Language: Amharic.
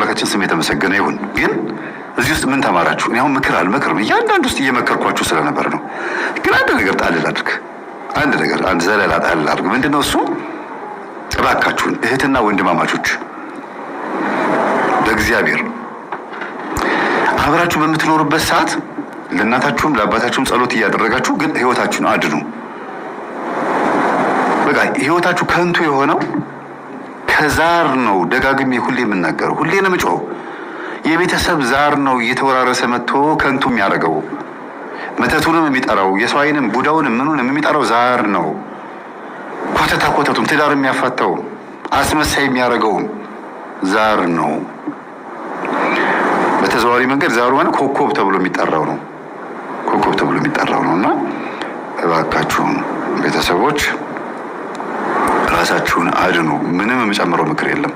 የአምላካችን ስም የተመሰገነ ይሁን። ግን እዚህ ውስጥ ምን ተማራችሁ? እኔ አሁን ምክር አልመክርም፣ እያንዳንዱ ውስጥ እየመከርኳችሁ ስለነበር ነው። ግን አንድ ነገር ጣል አድርግ፣ አንድ ዘለላ ጣል አድርግ። ምንድነው እሱ? እባካችሁን እህትና ወንድማማቾች በእግዚአብሔር አብራችሁ በምትኖሩበት ሰዓት ለእናታችሁም ለአባታችሁም ጸሎት እያደረጋችሁ ግን ህይወታችሁን አድኑ። በቃ ህይወታችሁ ከንቱ የሆነው ከዛር ነው። ደጋግሜ ሁሌ የምናገረው፣ ሁሌ ነው የምጮኸው። የቤተሰብ ዛር ነው እየተወራረሰ መጥቶ ከንቱ የሚያደርገው። መተቱንም የሚጠራው የሰው ዓይንም ቡዳውንም ምኑንም የሚጠራው ዛር ነው። ኮተቱም ትዳር የሚያፋታው አስመሳይ የሚያደርገው ዛር ነው። በተዘዋዋሪ መንገድ ዛሩ ማለት ኮከብ ተብሎ የሚጠራው ነው። እና እባካችሁን ቤተሰቦች ራሳችሁን አድኑ። ምንም የምጨምረው ምክር የለም።